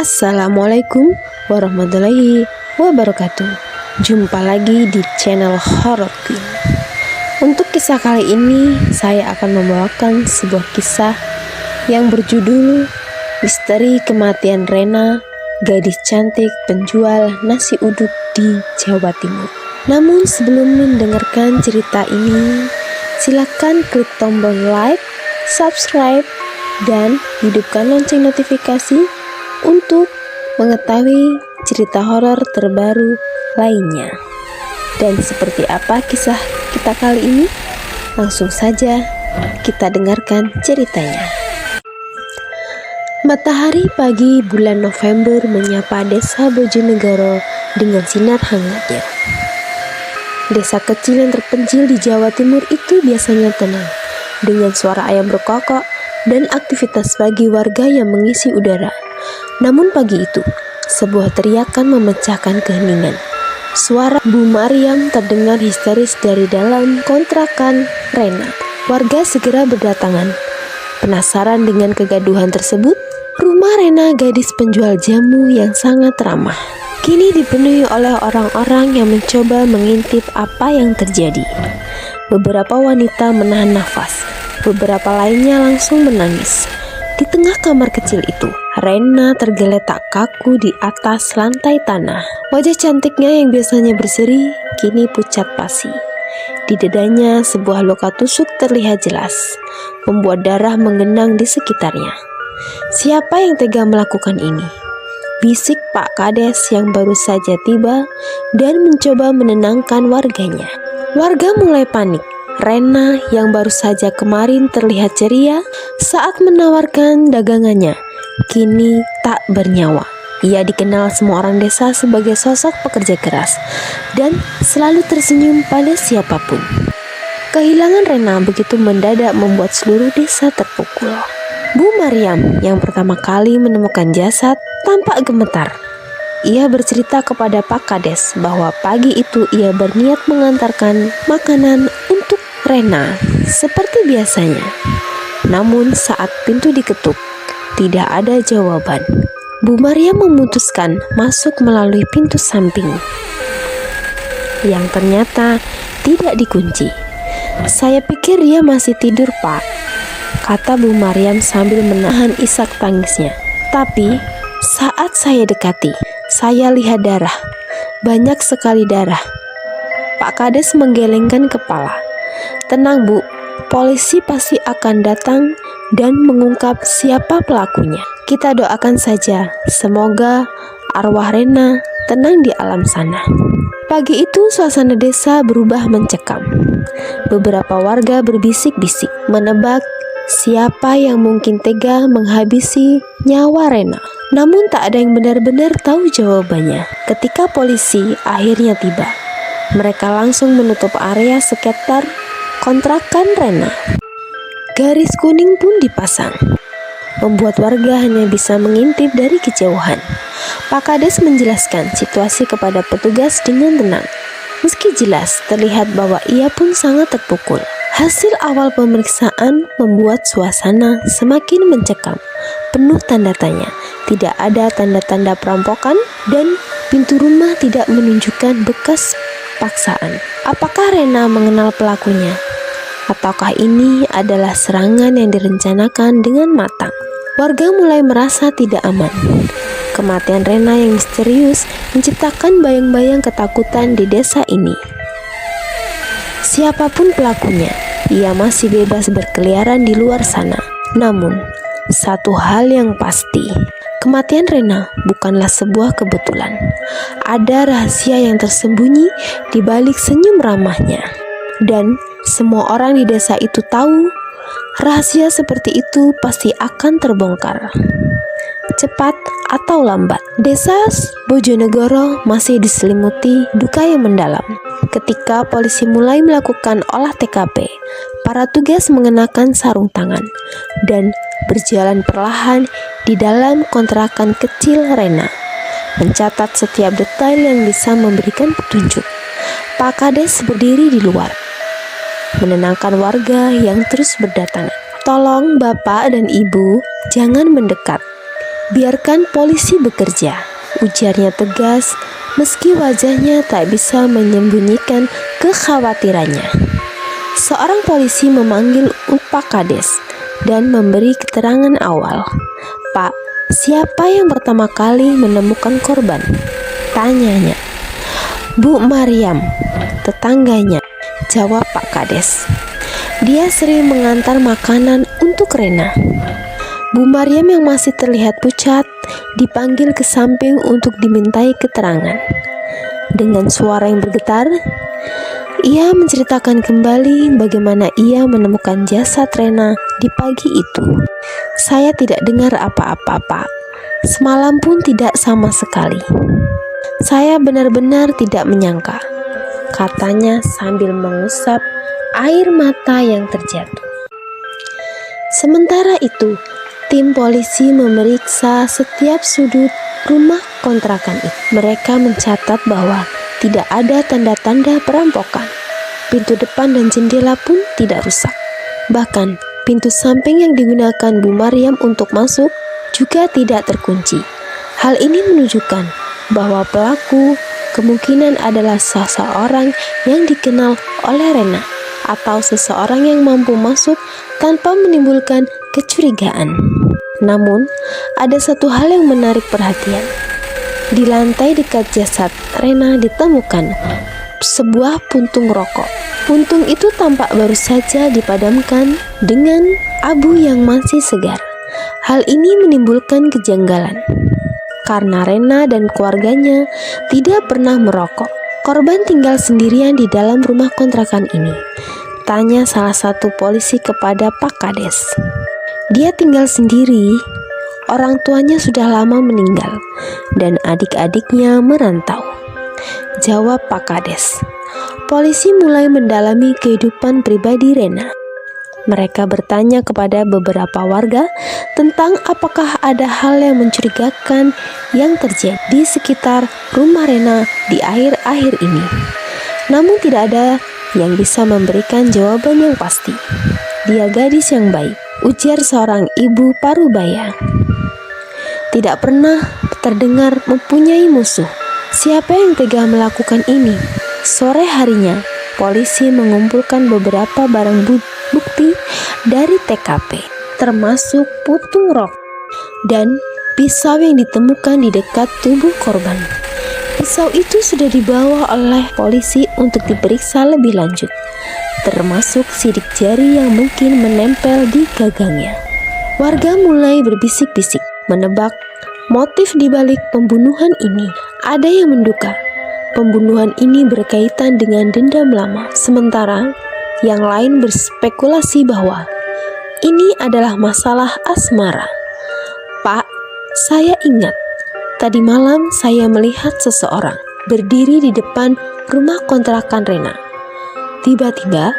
Assalamualaikum warahmatullahi wabarakatuh. Jumpa lagi di channel Horror Queen. Untuk kisah kali ini saya akan membawakan sebuah kisah yang berjudul Misteri Kematian Rena, gadis cantik penjual nasi uduk di Jawa Timur. Namun sebelum mendengarkan cerita ini, silakan klik tombol like, subscribe, dan hidupkan lonceng notifikasi untuk mengetahui cerita horor terbaru lainnya. Dan seperti apa kisah kita kali ini? Langsung saja kita dengarkan ceritanya. Matahari pagi bulan November menyapa desa Bojonegoro dengan sinar hangatnya. Desa kecil yang terpencil di Jawa Timur itu biasanya tenang, dengan suara ayam berkokok dan aktivitas pagi warga yang mengisi udara. Namun pagi itu, sebuah teriakan memecahkan keheningan. Suara Bu Maryam terdengar histeris dari dalam kontrakan Rena. Warga segera berdatangan. Penasaran dengan kegaduhan tersebut, rumah Rena, gadis penjual jamu yang sangat ramah, kini dipenuhi oleh orang-orang yang mencoba mengintip apa yang terjadi. Beberapa wanita menahan nafas, beberapa lainnya langsung menangis. Di tengah kamar kecil itu, Rena tergeletak kaku di atas lantai tanah. Wajah cantiknya yang biasanya berseri, kini pucat pasi. Di dadanya sebuah luka tusuk terlihat jelas, membuat darah menggenang di sekitarnya. Siapa yang tega melakukan ini? Bisik Pak Kades yang baru saja tiba dan mencoba menenangkan warganya. Warga mulai panik. Rena yang baru saja kemarin terlihat ceria saat menawarkan dagangannya, kini tak bernyawa. Ia dikenal semua orang desa sebagai sosok pekerja keras dan selalu tersenyum pada siapapun. Kehilangan Rena begitu mendadak membuat seluruh desa terpukul. Bu Maryam yang pertama kali menemukan jasad tampak gemetar. Ia bercerita kepada Pak Kades bahwa pagi itu ia berniat mengantarkan makanan untuk Rena seperti biasanya. Namun saat pintu diketuk, tidak ada jawaban. Bu Maryam memutuskan masuk melalui pintu samping yang ternyata tidak dikunci. "Saya pikir dia masih tidur, Pak," kata Bu Maryam sambil menahan isak tangisnya. "Tapi saat saya dekati, saya lihat darah. Banyak sekali darah." Pak Kades menggelengkan kepala. "Tenang, Bu, polisi pasti akan datang dan mengungkap siapa pelakunya. Kita doakan saja, semoga arwah Rena tenang di alam sana." Pagi itu suasana desa berubah mencekam. Beberapa warga berbisik-bisik menebak siapa yang mungkin tega menghabisi nyawa Rena. Namun tak ada yang benar-benar tahu jawabannya. Ketika polisi akhirnya tiba, mereka langsung menutup area sekitar kontrakan Rena. Garis kuning pun dipasang, membuat warga hanya bisa mengintip dari kejauhan. Pak Kades menjelaskan situasi kepada petugas dengan tenang, meski jelas terlihat bahwa ia pun sangat terpukul. Hasil awal pemeriksaan membuat suasana semakin mencekam, penuh tanda tanya. Tidak ada tanda-tanda perampokan dan pintu rumah tidak menunjukkan bekas paksaan. Apakah Rena mengenal pelakunya? Ataukah ini adalah serangan yang direncanakan dengan matang? Warga mulai merasa tidak aman. Kematian Rena yang misterius menciptakan bayang-bayang ketakutan di desa ini. Siapapun pelakunya, ia masih bebas berkeliaran di luar sana. Namun, satu hal yang pasti, kematian Rena bukanlah sebuah kebetulan. Ada rahasia yang tersembunyi di balik senyum ramahnya. Dan semua orang di desa itu tahu, rahasia seperti itu pasti akan terbongkar, cepat atau lambat. Desa Bojonegoro masih diselimuti duka yang mendalam. Ketika polisi mulai melakukan olah TKP, para tugas mengenakan sarung tangan dan berjalan perlahan di dalam kontrakan kecil Rena, mencatat setiap detail yang bisa memberikan petunjuk. Pak Kades berdiri di luar, menenangkan warga yang terus berdatangan. "Tolong Bapak dan Ibu, jangan mendekat. Biarkan polisi bekerja, ujarnya tegas, meski wajahnya tak bisa menyembunyikan kekhawatirannya. Seorang polisi memanggil Pak Kades dan memberi keterangan awal. "Pak, siapa yang pertama kali menemukan korban?" tanyanya. "Bu Maryam, tetangganya," jawab Pak Kades. "Dia sering mengantar makanan untuk Rena." Bu Maryam yang masih terlihat pucat dipanggil ke samping untuk dimintai keterangan. Dengan suara yang bergetar, ia menceritakan kembali bagaimana ia menemukan jasad Rena di pagi itu. "Saya tidak dengar apa-apa, Pak. Semalam pun tidak sama sekali. Saya benar-benar tidak menyangka," katanya sambil mengusap air mata yang terjatuh. Sementara itu, tim polisi memeriksa setiap sudut rumah kontrakan itu. Mereka mencatat bahwa tidak ada tanda-tanda perampokan. Pintu depan dan jendela pun tidak rusak. Bahkan, pintu samping yang digunakan Bu Maryam untuk masuk juga tidak terkunci. Hal ini menunjukkan bahwa pelaku kemungkinan adalah seseorang yang dikenal oleh Rena atau seseorang yang mampu masuk tanpa menimbulkan kecurigaan. Namun, ada satu hal yang menarik perhatian. Di lantai dekat jasad Rena ditemukan sebuah puntung rokok. Puntung itu tampak baru saja dipadamkan dengan abu yang masih segar. Hal ini menimbulkan kejanggalan karena Rena dan keluarganya tidak pernah merokok. "Korban tinggal sendirian di dalam rumah kontrakan ini?" tanya salah satu polisi kepada Pak Kades. "Dia tinggal sendiri. Orang tuanya sudah lama meninggal dan adik-adiknya merantau," jawab Pak Kades. Polisi mulai mendalami kehidupan pribadi Rena. Mereka bertanya kepada beberapa warga tentang apakah ada hal yang mencurigakan yang terjadi di sekitar rumah Rena di akhir-akhir ini. Namun tidak ada yang bisa memberikan jawaban yang pasti. "Dia gadis yang baik," ujar seorang ibu parubaya. "Tidak pernah terdengar mempunyai musuh. Siapa yang tega melakukan ini?" Sore harinya, polisi mengumpulkan beberapa barang bukti dari TKP, termasuk puntung rokok dan pisau yang ditemukan di dekat tubuh korban. Pisau itu sudah dibawa oleh polisi untuk diperiksa lebih lanjut, termasuk sidik jari yang mungkin menempel di gagangnya. Warga mulai berbisik-bisik menebak motif di balik pembunuhan ini. Ada yang menduga pembunuhan ini berkaitan dengan dendam lama, sementara yang lain berspekulasi bahwa ini adalah masalah asmara. "Pak, saya ingat tadi malam saya melihat seseorang berdiri di depan rumah kontrakan Rena. Tiba-tiba,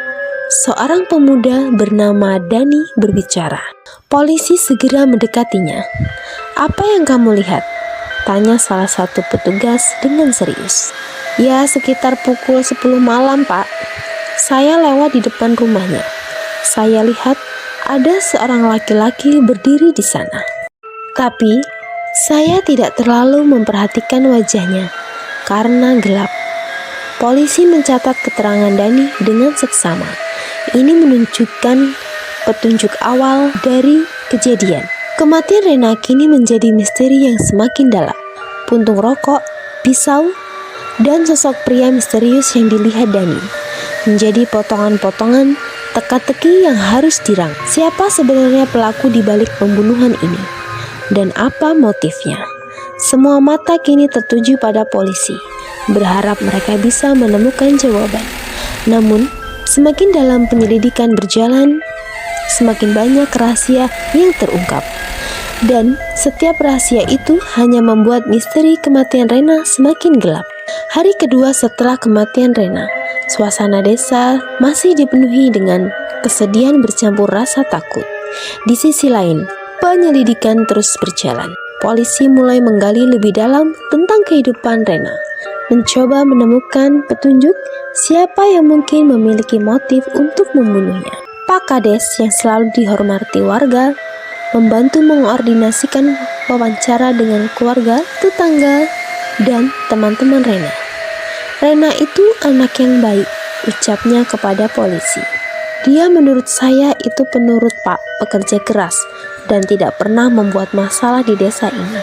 seorang pemuda bernama Dani berbicara." Polisi segera mendekatinya. "Apa yang kamu lihat?" tanya salah satu petugas dengan serius. "Ya, sekitar pukul 10 malam, Pak. Saya lewat di depan rumahnya. Saya lihat ada seorang laki-laki berdiri di sana. Tapi saya tidak terlalu memperhatikan wajahnya karena gelap." Polisi mencatat keterangan Dani dengan seksama. Ini menunjukkan petunjuk awal dari kejadian. Kematian Rena kini menjadi misteri yang semakin dalam. Puntung rokok, pisau, dan sosok pria misterius yang dilihat Dani menjadi potongan-potongan teka-teki yang harus dirang. Siapa sebenarnya pelaku di balik pembunuhan ini? Dan apa motifnya? Semua mata kini tertuju pada polisi, berharap mereka bisa menemukan jawaban. Namun, semakin dalam penyelidikan berjalan, semakin banyak rahasia yang terungkap. Dan setiap rahasia itu hanya membuat misteri kematian Rena semakin gelap. Hari kedua setelah kematian Rena, suasana desa masih dipenuhi dengan kesedihan bercampur rasa takut. Di sisi lain, penyelidikan terus berjalan. Polisi mulai menggali lebih dalam tentang kehidupan Rena, mencoba menemukan petunjuk siapa yang mungkin memiliki motif untuk membunuhnya. Pak Kades yang selalu dihormati warga membantu mengordinasikan wawancara dengan keluarga, tetangga, dan teman-teman Rena. Rena itu anak yang baik, ucapnya kepada polisi. Dia menurut saya itu penurut Pak, pekerja keras, dan tidak pernah membuat masalah di desa ini.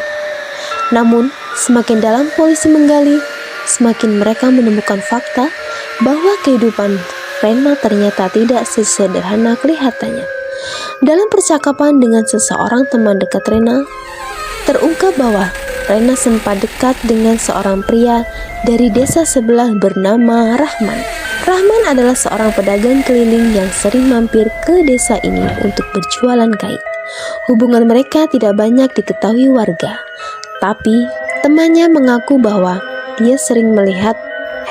Namun, semakin dalam polisi menggali, semakin mereka menemukan fakta bahwa kehidupan Rena ternyata tidak sesederhana kelihatannya. Dalam percakapan dengan seseorang teman dekat Rena, terungkap bahwa Rena sempat dekat dengan seorang pria dari desa sebelah bernama Rahman. Rahman adalah seorang pedagang keliling yang sering mampir ke desa ini untuk berjualan kain. Hubungan mereka tidak banyak diketahui warga, tapi temannya mengaku bahwa dia sering melihat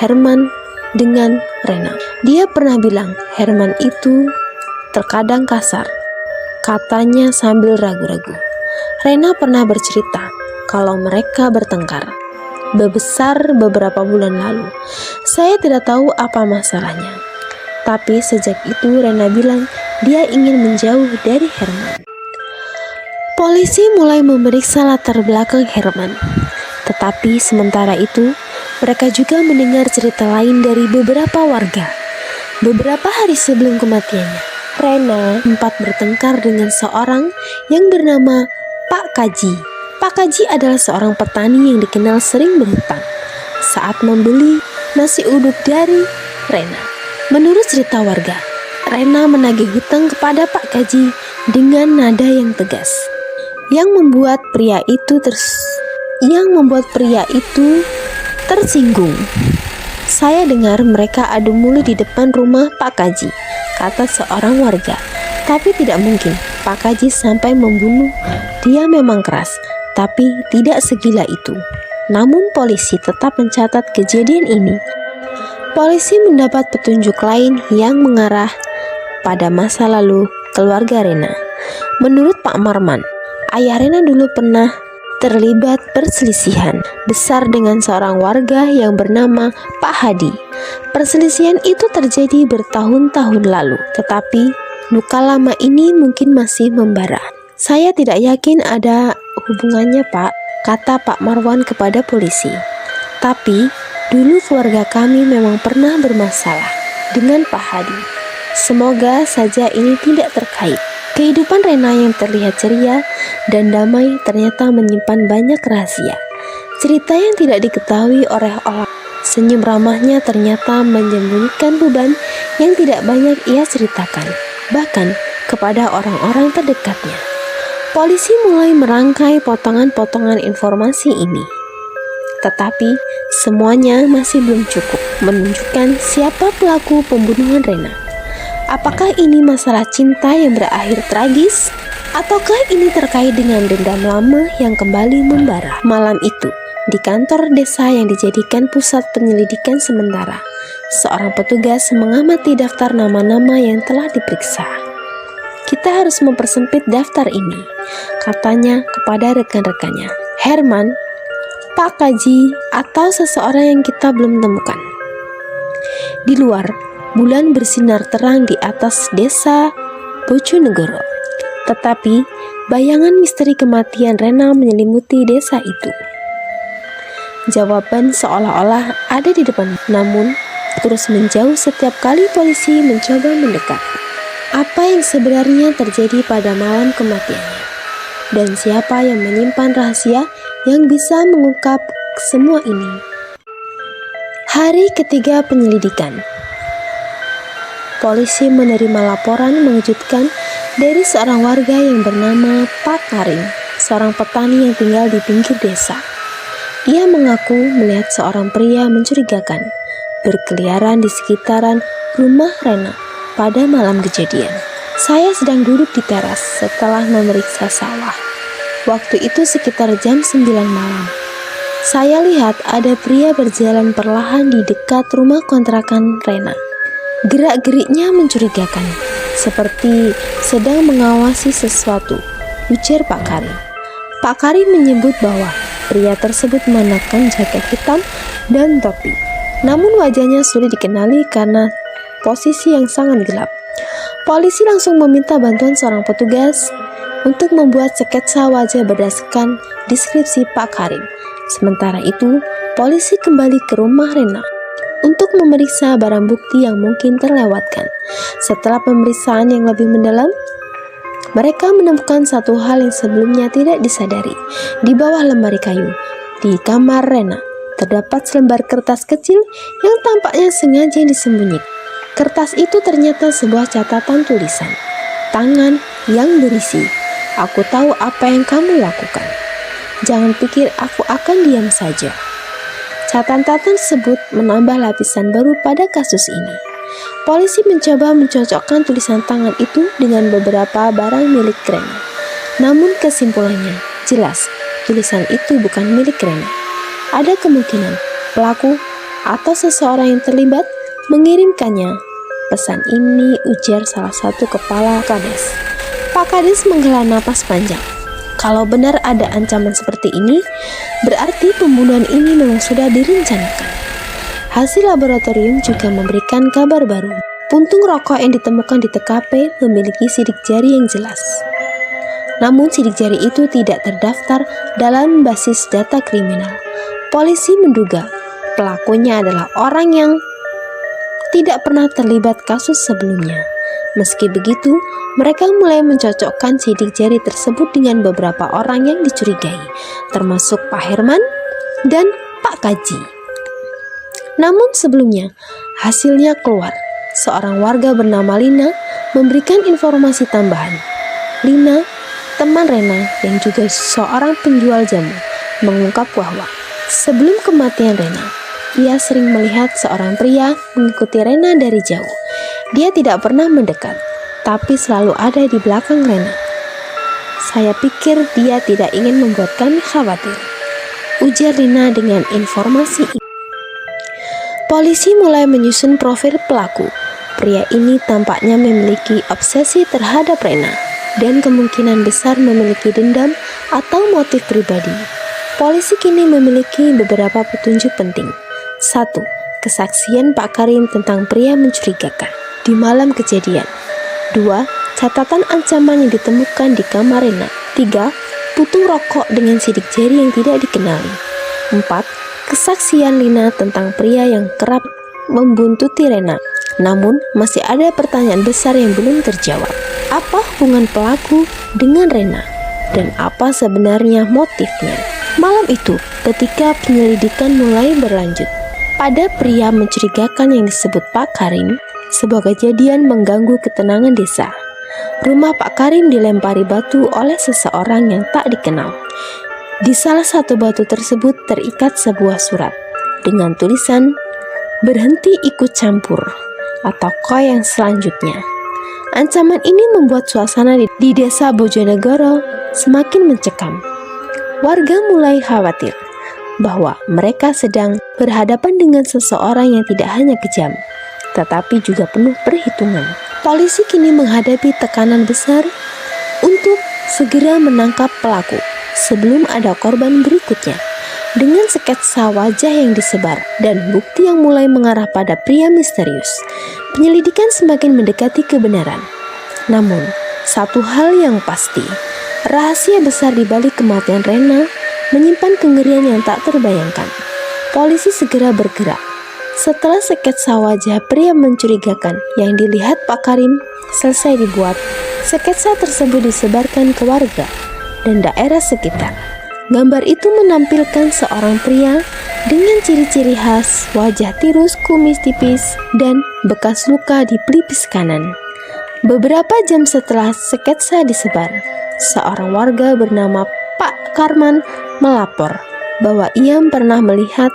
Herman dengan Rena. Dia pernah bilang Herman itu terkadang kasar, katanya sambil ragu-ragu. Rena pernah bercerita kalau mereka bertengkar besar beberapa bulan lalu. Saya tidak tahu apa masalahnya, tapi sejak itu Rena bilang dia ingin menjauh dari Herman. Polisi mulai memeriksa latar belakang Herman, tetapi sementara itu mereka juga mendengar cerita lain dari beberapa warga. Beberapa hari sebelum kematiannya, Rena sempat bertengkar dengan seorang yang bernama Pak Kaji. Pak Kaji adalah seorang petani yang dikenal sering berhutang saat membeli nasi uduk dari Rena. Menurut cerita warga, Rena menagih hutang kepada Pak Kaji dengan nada yang tegas, yang membuat pria itu tersinggung. Saya dengar mereka adu mulut di depan rumah Pak Kaji, kata seorang warga. Tapi tidak mungkin Pak Kaji sampai membunuh. Dia memang keras, tapi tidak segila itu. Namun polisi tetap mencatat kejadian ini. Polisi mendapat petunjuk lain yang mengarah pada masa lalu keluarga Rena. Menurut Pak Marman, ayah Rena dulu pernah terlibat perselisihan besar dengan seorang warga yang bernama Pak Hadi. Perselisihan itu terjadi bertahun-tahun lalu, tetapi luka lama ini mungkin masih membara. Saya tidak yakin ada hubungannya, Pak, kata Pak Marwan kepada polisi. Tapi dulu keluarga kami memang pernah bermasalah dengan Pak Hadi. Semoga saja ini tidak terkait. Kehidupan Rena yang terlihat ceria dan damai ternyata menyimpan banyak rahasia. Cerita yang tidak diketahui oleh orang. Senyum ramahnya ternyata menyembunyikan beban yang tidak banyak ia ceritakan, bahkan kepada orang-orang terdekatnya. Polisi mulai merangkai potongan-potongan informasi ini. Tetapi semuanya masih belum cukup menunjukkan siapa pelaku pembunuhan Rena. Apakah ini masalah cinta yang berakhir tragis? Ataukah ini terkait dengan dendam lama yang kembali membara? Malam itu, di kantor desa yang dijadikan pusat penyelidikan sementara, seorang petugas mengamati daftar nama-nama yang telah diperiksa. Kita harus mempersempit daftar ini, katanya kepada rekan-rekannya. Herman, Pak Kaji, atau seseorang yang kita belum temukan. Di luar, bulan bersinar terang di atas desa Bojonegoro. Tetapi, bayangan misteri kematian Rena menyelimuti desa itu. Jawaban seolah-olah ada di depan, namun terus menjauh setiap kali polisi mencoba mendekat. Apa yang sebenarnya terjadi pada malam kematiannya? Dan siapa yang menyimpan rahasia yang bisa mengungkap semua ini? Hari ketiga penyelidikan. Polisi menerima laporan mengejutkan dari seorang warga yang bernama Pak Karim, seorang petani yang tinggal di pinggir desa. Ia mengaku melihat seorang pria mencurigakan berkeliaran di sekitaran rumah Rena pada malam kejadian. Saya sedang duduk di teras setelah memeriksa sawah. Waktu itu sekitar jam 9 malam. Saya lihat ada pria berjalan perlahan di dekat rumah kontrakan Rena. Gerak-geriknya mencurigakan, seperti sedang mengawasi sesuatu, ujar Pak Karim. Pak Karim menyebut bahwa pria tersebut mengenakan jaket hitam dan topi. Namun wajahnya sulit dikenali karena posisi yang sangat gelap. Polisi langsung meminta bantuan seorang petugas untuk membuat sketsa wajah berdasarkan deskripsi Pak Karim. Sementara itu, polisi kembali ke rumah Rena untuk memeriksa barang bukti yang mungkin terlewatkan. Setelah pemeriksaan yang lebih mendalam, mereka menemukan satu hal yang sebelumnya tidak disadari. Di bawah lemari kayu, di kamar Rena, terdapat selembar kertas kecil yang tampaknya sengaja disembunyikan. Kertas itu ternyata sebuah catatan tulisan tangan yang berisi, "Aku tahu apa yang kamu lakukan. Jangan pikir aku akan diam saja." Catatan tersebut menambah lapisan baru pada kasus ini. Polisi mencoba mencocokkan tulisan tangan itu dengan beberapa barang milik Rena. Namun kesimpulannya jelas, tulisan itu bukan milik Rena. Ada kemungkinan pelaku atau seseorang yang terlibat mengirimkannya. Pesan ini, ujar salah satu kepala Kades. Pak Kades menghela napas panjang. Kalau benar ada ancaman seperti ini, berarti pembunuhan ini memang sudah direncanakan. Hasil laboratorium juga memberikan kabar baru. Puntung rokok yang ditemukan di TKP memiliki sidik jari yang jelas. Namun sidik jari itu tidak terdaftar dalam basis data kriminal. Polisi menduga pelakunya adalah orang yang tidak pernah terlibat kasus sebelumnya. Meski begitu, mereka mulai mencocokkan sidik jari tersebut dengan beberapa orang yang dicurigai, termasuk Pak Herman dan Pak Kaji. Namun sebelumnya, hasilnya keluar. Seorang warga bernama Lina memberikan informasi tambahan. Lina, teman Rena yang juga seorang penjual jamu, mengungkap bahwa sebelum kematian Rena, ia sering melihat seorang pria mengikuti Rena dari jauh. Dia tidak pernah mendekat, tapi selalu ada di belakang Rena. Saya pikir dia tidak ingin membuat kami khawatir, ujar Lina dengan informasi ini. Polisi mulai menyusun profil pelaku. Pria ini tampaknya memiliki obsesi terhadap Rena dan kemungkinan besar memiliki dendam atau motif pribadi. Polisi kini memiliki beberapa petunjuk penting. 1. Kesaksian Pak Karim tentang pria mencurigakan di malam kejadian. 2. Catatan ancaman yang ditemukan di kamar Rena. 3. Puntung rokok dengan sidik jari yang tidak dikenali. 4. Kesaksian Lina tentang pria yang kerap membuntuti Rena. Namun, masih ada pertanyaan besar yang belum terjawab. Apa hubungan pelaku dengan Rena? Dan apa sebenarnya motifnya? Malam itu, ketika penyelidikan mulai berlanjut pada pria mencurigakan yang disebut Pak Karim, sebuah kejadian mengganggu ketenangan desa. Rumah Pak Karim dilempari batu oleh seseorang yang tak dikenal. Di salah satu batu tersebut terikat sebuah surat dengan tulisan "Berhenti ikut campur" atau koi yang selanjutnya. Ancaman ini membuat suasana di desa Bojonegoro semakin mencekam. Warga mulai khawatir bahwa mereka sedang berhadapan dengan seseorang yang tidak hanya kejam, tetapi juga penuh perhitungan. Polisi kini menghadapi tekanan besar untuk segera menangkap pelaku sebelum ada korban berikutnya. Dengan sketsa wajah yang disebar dan bukti yang mulai mengarah pada pria misterius, penyelidikan semakin mendekati kebenaran. Namun, satu hal yang pasti, rahasia besar di balik kematian Rena menyimpan kengerian yang tak terbayangkan. Polisi segera bergerak. Setelah sketsa wajah pria mencurigakan yang dilihat Pak Karim selesai dibuat, sketsa tersebut disebarkan ke warga dan daerah sekitar. Gambar itu menampilkan seorang pria dengan ciri-ciri khas, wajah tirus, kumis tipis, dan bekas luka di pelipis kanan. Beberapa jam setelah sketsa disebar, seorang warga bernama Pak Karman melapor bahwa ia pernah melihat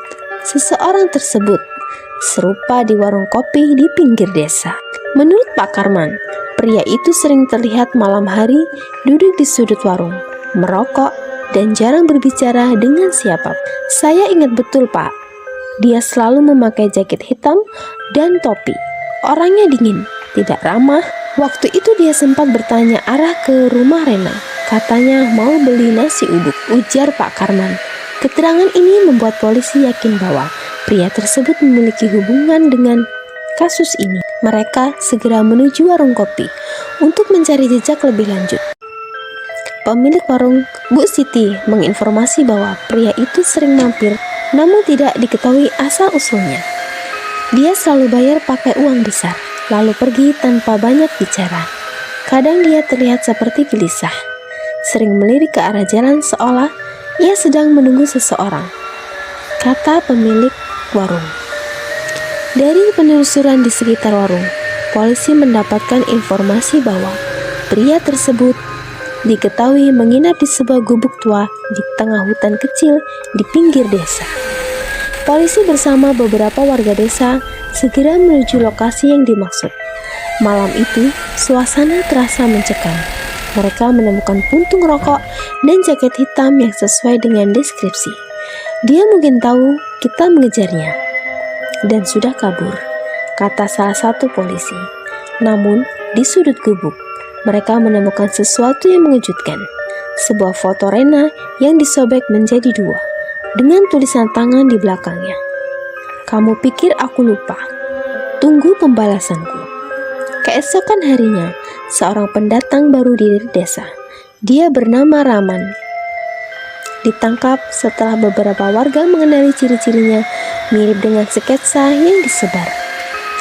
seseorang tersebut serupa di warung kopi di pinggir desa. Menurut Pak Karman, pria itu sering terlihat malam hari duduk di sudut warung, merokok, dan jarang berbicara dengan siapa. Saya ingat betul, Pak. Dia selalu memakai jaket hitam dan topi. Orangnya dingin, tidak ramah. Waktu itu dia sempat bertanya arah ke rumah Rena. Katanya mau beli nasi uduk, ujar Pak Karman. Keterangan ini membuat polisi yakin bahwa pria tersebut memiliki hubungan dengan kasus ini. Mereka segera menuju warung kopi untuk mencari jejak lebih lanjut. pemilik warung Bu Siti menginformasi bahwa pria itu sering mampir namun tidak diketahui asal-usulnya. Dia selalu bayar pakai uang besar, lalu pergi tanpa banyak bicara. Kadang dia terlihat seperti gelisah, sering melirik ke arah jalan seolah ia sedang menunggu seseorang, kata pemilik warung. Dari penelusuran di sekitar warung, polisi mendapatkan informasi bahwa pria tersebut diketahui menginap di sebuah gubuk tua di tengah hutan kecil di pinggir desa. Polisi bersama beberapa warga desa segera menuju lokasi yang dimaksud. Malam itu, suasana terasa mencekam. Mereka menemukan puntung rokok dan jaket hitam yang sesuai dengan deskripsi. Dia mungkin tahu kita mengejarnya dan sudah kabur, kata salah satu polisi. Namun, di sudut gubuk, mereka menemukan sesuatu yang mengejutkan. Sebuah foto Rena yang disobek menjadi dua, dengan tulisan tangan di belakangnya. Kamu pikir aku lupa? Tunggu pembalasanku. Keesokan harinya, seorang pendatang baru di desa. Dia bernama Raman. Ditangkap setelah beberapa warga mengenali ciri-cirinya mirip dengan sketsa yang disebar.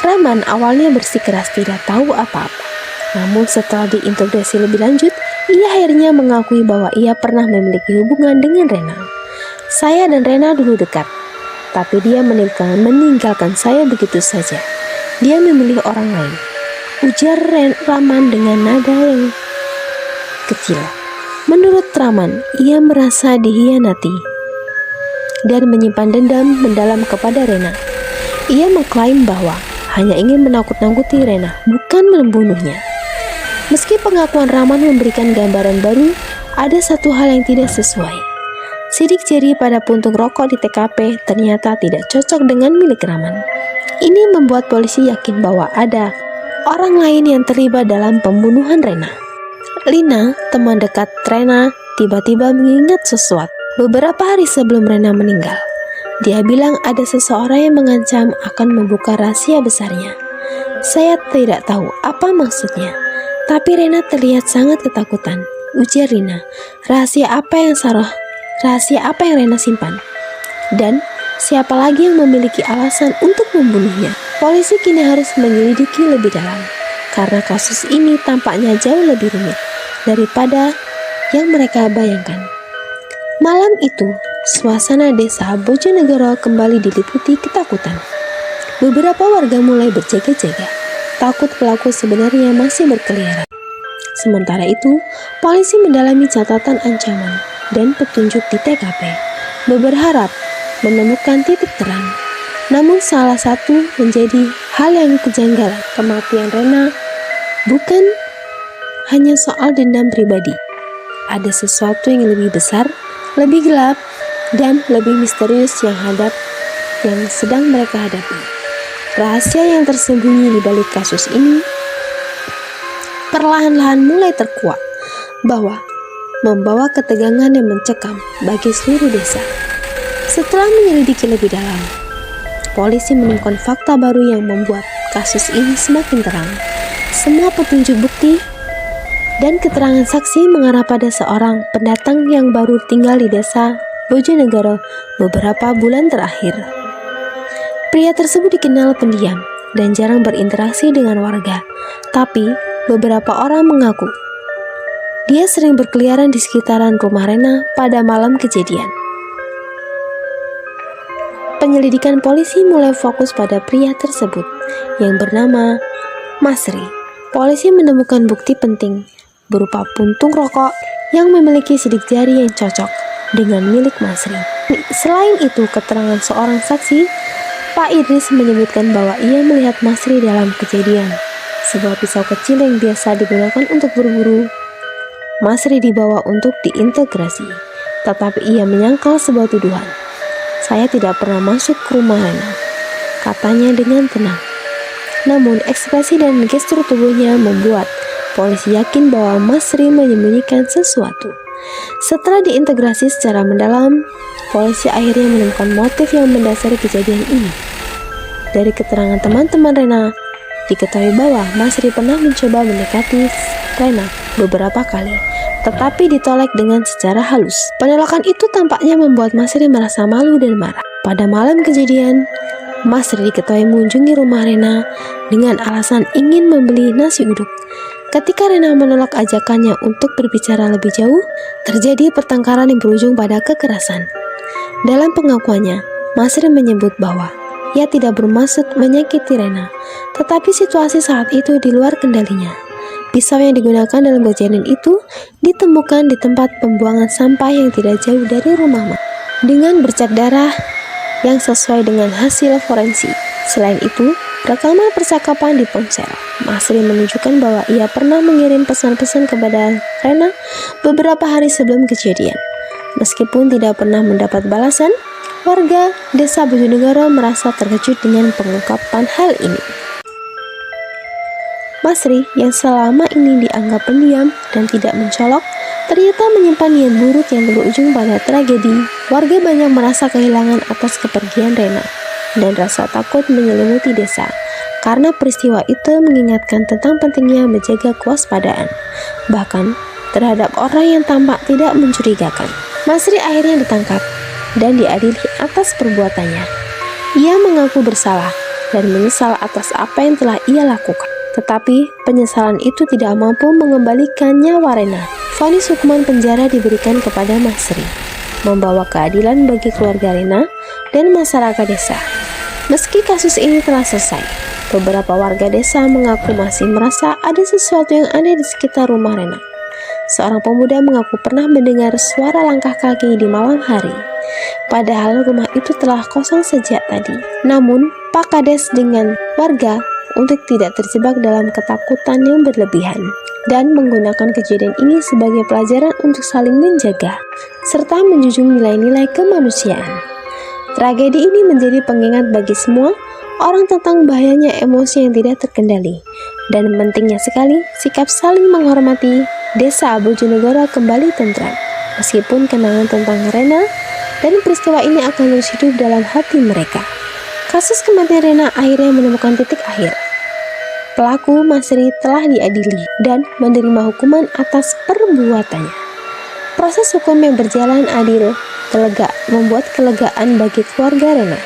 Raman awalnya bersikeras tidak tahu apa-apa. Namun setelah diinterogasi lebih lanjut, ia akhirnya mengakui bahwa ia pernah memiliki hubungan dengan Rena. Saya dan Rena dulu dekat, tapi dia meninggalkan saya begitu saja. Dia memilih orang lain, ujar Raman dengan nada yang kecil. Menurut Raman, ia merasa dihianati dan menyimpan dendam mendalam kepada Rena. Ia mengklaim bahwa hanya ingin menakut-nakuti Rena, bukan membunuhnya. Meski pengakuan Raman memberikan gambaran baru, ada satu hal yang tidak sesuai. Sidik jari pada puntung rokok di TKP ternyata tidak cocok dengan milik Raman. Ini membuat polisi yakin bahwa ada orang lain yang terlibat dalam pembunuhan Rena. Lina, teman dekat Rena, tiba-tiba mengingat sesuatu. Beberapa hari sebelum Rena meninggal, dia bilang ada seseorang yang mengancam akan membuka rahasia besarnya. Saya tidak tahu apa maksudnya, tapi Rena terlihat sangat ketakutan, ujar Lina. Rahasia apa yang Rena simpan? Dan siapa lagi yang memiliki alasan untuk membunuhnya? Polisi kini harus menyelidiki lebih dalam, karena kasus ini tampaknya jauh lebih rumit daripada yang mereka bayangkan. Malam itu, suasana desa Bojonegoro kembali diliputi ketakutan. Beberapa warga mulai berjaga-jaga, takut pelaku sebenarnya masih berkeliaran. Sementara itu, polisi mendalami catatan ancaman dan petunjuk di TKP, berharap menemukan titik terang. Namun salah satu menjadi hal yang kejanggalan. Kematian Rena bukan hanya soal dendam pribadi. Ada sesuatu yang lebih besar, lebih gelap, dan lebih misterius yang sedang mereka hadapi. Rahasia yang tersembunyi di balik kasus ini perlahan-lahan mulai terkuak, bahwa membawa ketegangan yang mencekam bagi seluruh desa. Setelah menyelidiki lebih dalam, polisi menemukan fakta baru yang membuat kasus ini semakin terang. Semua petunjuk bukti dan keterangan saksi mengarah pada seorang pendatang yang baru tinggal di desa Bojonegoro beberapa bulan terakhir. Pria tersebut dikenal pendiam dan jarang berinteraksi dengan warga, tapi beberapa orang mengaku dia sering berkeliaran di sekitaran rumah Rena pada malam kejadian. Penyelidikan polisi mulai fokus pada pria tersebut yang bernama Masri. Polisi menemukan bukti penting berupa puntung rokok yang memiliki sidik jari yang cocok dengan milik Masri. Selain itu, keterangan seorang saksi, Pak Idris, menyebutkan bahwa ia melihat Masri dalam kejadian sebuah pisau kecil yang biasa digunakan untuk berburu. Masri dibawa untuk diintegrasi, tetapi ia menyangkal sebuah tuduhan. Saya tidak pernah masuk ke rumah Rena, katanya dengan tenang. Namun ekspresi dan gestur tubuhnya membuat polisi yakin bahwa Masri menyembunyikan sesuatu. Setelah diintegrasi secara mendalam, polisi akhirnya menemukan motif yang mendasari kejadian ini. Dari keterangan teman-teman Rena, diketahui bahwa Masri pernah mencoba mendekati Rena beberapa kali, tetapi ditolak dengan secara halus. Penolakan itu tampaknya membuat Masri merasa malu dan marah. Pada malam kejadian, Masri diketahui mengunjungi rumah Rena dengan alasan ingin membeli nasi uduk. Ketika Rena menolak ajakannya untuk berbicara lebih jauh, terjadi pertengkaran yang berujung pada kekerasan. Dalam pengakuannya, Masri menyebut bahwa ia tidak bermaksud menyakiti Rena, tetapi situasi saat itu di luar kendalinya. Pisau yang digunakan dalam kejadian itu ditemukan di tempat pembuangan sampah yang tidak jauh dari rumah dengan bercak darah yang sesuai dengan hasil forensik. Selain itu, rekaman percakapan di ponsel Masri menunjukkan bahwa ia pernah mengirim pesan-pesan kepada Rena beberapa hari sebelum kejadian. Meskipun tidak pernah mendapat balasan, warga desa Bojonegoro merasa terkejut dengan pengungkapan hal ini. Masri yang selama ini dianggap pendiam dan tidak mencolok, ternyata menyimpan niat buruk yang berujung pada tragedi. Warga banyak merasa kehilangan atas kepergian Rena, dan rasa takut menyelimuti desa, karena peristiwa itu mengingatkan tentang pentingnya menjaga kewaspadaan, bahkan terhadap orang yang tampak tidak mencurigakan. Masri akhirnya ditangkap dan diadili atas perbuatannya. Ia mengaku bersalah dan menyesal atas apa yang telah ia lakukan. Tetapi penyesalan itu tidak mampu mengembalikan nyawa Rena. Vonis hukuman penjara diberikan kepada Masri, membawa keadilan bagi keluarga Rena dan masyarakat desa. Meski kasus ini telah selesai, beberapa warga desa mengaku masih merasa ada sesuatu yang aneh di sekitar rumah Rena. Seorang pemuda mengaku pernah mendengar suara langkah kaki di malam hari, padahal rumah itu telah kosong sejak tadi. Namun, Pak Kades dengan warga untuk tidak terjebak dalam ketakutan yang berlebihan dan menggunakan kejadian ini sebagai pelajaran untuk saling menjaga serta menjunjung nilai-nilai kemanusiaan. Tragedi ini menjadi pengingat bagi semua orang tentang bahayanya emosi yang tidak terkendali dan pentingnya sekali sikap saling menghormati. Desa Bojonegoro kembali tentram, meskipun kenangan tentang Rena dan peristiwa ini akan terus hidup dalam hati mereka. Kasus kematian Rena akhirnya menemukan titik akhir. Pelaku Masri telah diadili dan menerima hukuman atas perbuatannya. Proses hukum yang berjalan adil membuat kelegaan bagi keluarga Rena.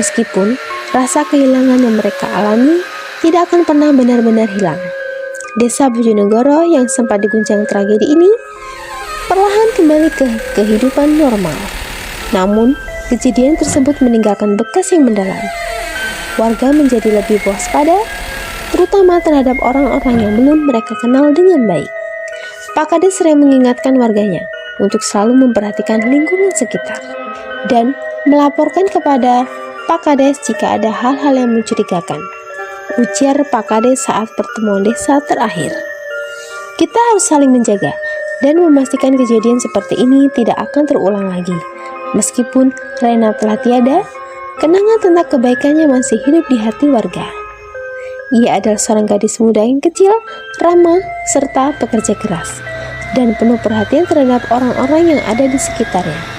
Meskipun rasa kehilangan yang mereka alami tidak akan pernah benar-benar hilang. Desa Bojonegoro yang sempat diguncang tragedi ini perlahan kembali ke kehidupan normal. Namun, kejadian tersebut meninggalkan bekas yang mendalam. Warga menjadi lebih waspada, terutama terhadap orang-orang yang belum mereka kenal dengan baik. Pak Kades sering mengingatkan warganya untuk selalu memperhatikan lingkungan sekitar dan melaporkan kepada Pak Kades jika ada hal-hal yang mencurigakan, ujar Pak Kades saat pertemuan desa terakhir. Kita harus saling menjaga dan memastikan kejadian seperti ini tidak akan terulang lagi. Meskipun Rena telah tiada, kenangan tentang kebaikannya masih hidup di hati warga. Ia adalah seorang gadis muda yang kecil, ramah, serta pekerja keras, dan penuh perhatian terhadap orang-orang yang ada di sekitarnya.